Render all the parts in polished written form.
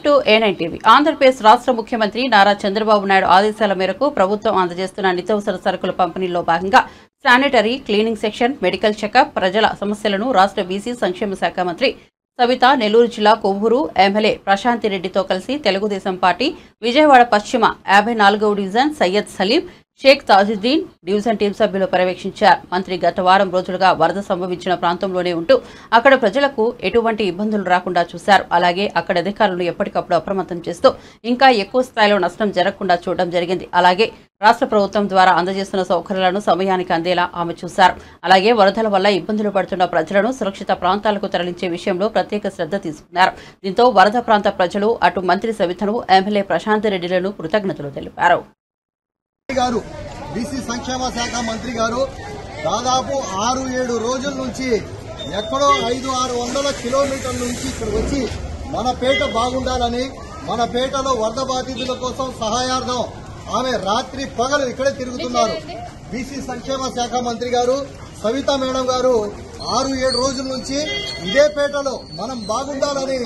Welcome to A9 TV. Andhra Pradesh రాష్ట్ర ముఖ్యమంత్రి నారా చంద్రబాబు నాయుడు ఆదేశాల మేరకు ప్రభుత్వం అందజేస్తున్న నిత్యావసర సరుకుల పంపిణీలో భాగంగా sanitary, cleaning section, medical checkup, ప్రజల సమస్యలను రాష్ట్ర బీసీ సంక్షేమ శాఖ మంత్రి సవిత నెల్లూరు జిల్లా కొవ్వూరు ఎమ్మెల్యే ప్రశాంతిరెడ్డితో కలిసి తెలుగుదేశం పార్టీ విజయవాడ పశ్చిమ 54వ division Syed Saleem, Sheikh Tajuddin division team సభ్యులు పర్యవేక్షించారు. మంత్రి గత వారం రోజులుగా వరద సంభవించిన ప్రాంతంలోనే ఉంటూ అక్కడ ప్రజలకు ఎటువంటి ఇబ్బందులు రాకుండా చూశారు. అలాగే అక్కడ అధికారులను ఎప్పటికప్పుడు అప్రమత్తం చేస్తూ ఇంకా ఎక్కువ స్థాయిలో నష్టం జరగకుండా చూడడం జరిగింది. అలాగే రాష్ట్ర ప్రభుత్వం ద్వారా అందజేస్తున్న సౌకర్యాలను సమయానికి అందేలా ఆమె చూశారు. అలాగే వరదల వల్ల ఇబ్బందులు పడుతున్న ప్రజలను సురక్షిత ప్రాంతాలకు తరలించే విషయంలో ప్రత్యేక శ్రద్ధ తీసుకున్నారు. దీంతో వరద ప్రాంత ప్రజలు అటు మంత్రి సవితను, ఎమ్మెల్యే ప్రశాంతిరెడ్డిలను కృతజ్ఞతలు తెలిపారు. బీసీ సంక్షేమ శాఖ మంత్రి గారు దాదాపు 6-7 రోజుల నుంచి ఎక్కడో 500-600 కిలోమీటర్ల నుంచి ఇక్కడికి వచ్చి మన పేట బాగుండాలని, మన పేటలో వరద బాధితుల కోసం సహాయార్థం ఆమె రాత్రి పగలు ఇక్కడే తిరుగుతున్నారు. బీసీ సంక్షేమ శాఖ మంత్రి గారు సవిత మేడం గారు 6-7 రోజుల నుంచి ఇదే పేటలో మనం బాగుండాలని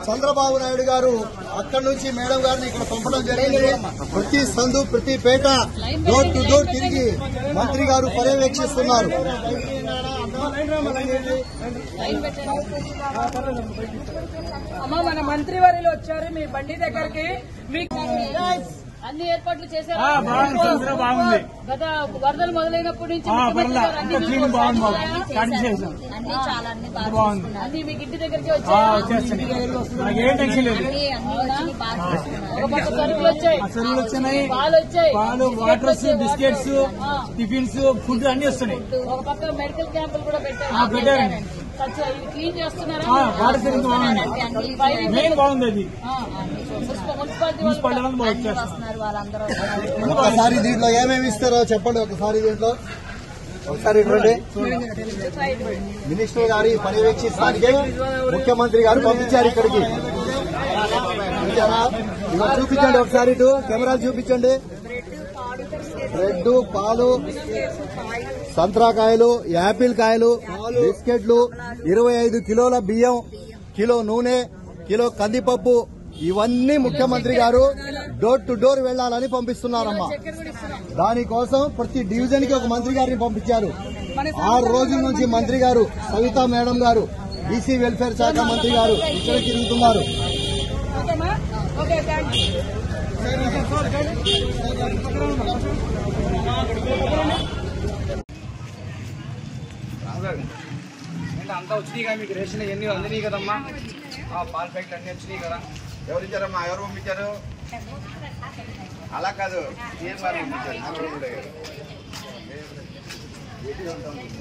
చంద్రబాబు నాయుడు గారు అక్కడి నుంచి మేడం గారిని ఇక్కడ పంపడం జరిగింది. ప్రతి సందు, ప్రతి పేట డోర్ టు డోర్ తిరిగి మంత్రి గారు పర్యవేక్షిస్తున్నారు. అమ్మా, మన మంత్రి వారిలో వచ్చారు మీ బండి దగ్గరికి. మీకు అన్ని ఏర్పాట్లు చేశారు. గత వరదలు మొదలైనప్పటి నుంచి అన్ని మీకు ఇంటి దగ్గరికి వచ్చాయి. ఒక పక్క సరుకులు వచ్చాయి, పాలు వచ్చాయి, బిస్కెట్స్, టిఫిన్స్, ఫుడ్ అన్ని వస్తున్నాయి. ఒక పక్క మెడికల్ క్యాంపులు కూడా పెట్టారు. క్లీన్ చేస్తున్నారా? బాగుంది. ఒకసారి దీంట్లో ఏమేమి ఇస్తారో చెప్పండి. ఒకసారి దీంట్లో ఒకసారి రండి. మినిస్టర్ గారి పర్యవేక్షించడానికి ముఖ్యమంత్రి గారు పంపించారు ఇక్కడికి. చూపించండి ఒకసారి, ఇటు కెమెరాలు చూపించండి. బ్రెడ్, పాలు, సంత్రాకాయలు, యాపిల్ కాయలు, బిస్కెట్లు, 25 కిలోల బియ్యం, కిలో నూనె, కిలో కందిపప్పు, ఇవన్నీ ముఖ్యమంత్రి గారు డోర్ టు డోర్ వెళ్లాలని పంపిస్తున్నారమ్మా. దానికోసం ప్రతి డివిజన్ కి ఒక మంత్రి గారిని పంపించారు. 6 రోజుల నుంచి మంత్రి గారు సవితా మేడం గారు, బీసీ వెల్ఫేర్ శాఖ మంత్రి గారు ఇక్కడ తిరుగుతున్నారు. అంతా వచ్చినాయి కదా, మీకు రేషన్ ఎన్ని అందినాయి కదమ్మా? పాల ప్యాకెట్లు అన్ని వచ్చినాయి కదా. ఎవరు ఇచ్చారమ్మా? ఎవరు పంపించారు? అలా కాదు, పంపించారు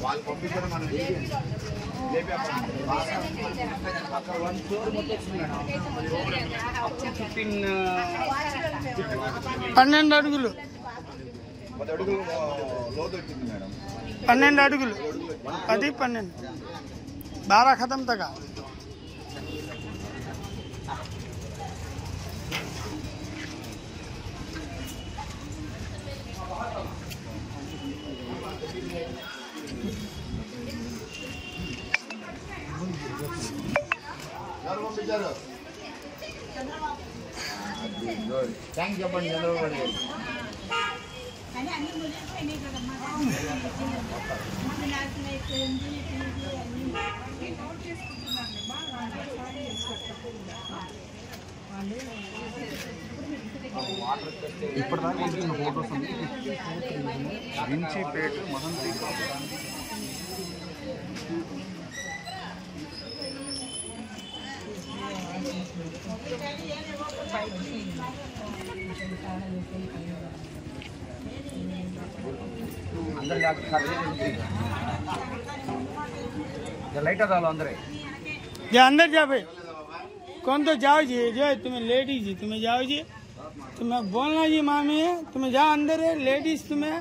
వాళ్ళు పంపించారు. మనం 12 అడుగులు 10 అడుగులు లోతు వచ్చింది మేడం. 12 అడుగులు 10-12 12 खत्म तक। థ్యాంక్స్ చెప్పండి చంద్రబాబు గారు. ఇప్పటిదాకా పంపించిన ఫోటోస్ అన్ని వించిపేట మహంతి लाइट अंदर अंदर जा भाई, कौन तो जाओ जी, जो तुम्हें लेडीज जी, तुम्हें जाओ जी, तुम्हें बोलना जी मामी है, तुम्हें जाओ अंदर है। लेडीज तुम्हें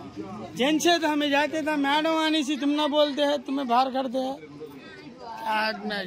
जेंट्स है तो हमें जाते था, मैडम आनी सी तुम ना बोलते हैं, तुम्हें बाहर करते हैं। आज मैं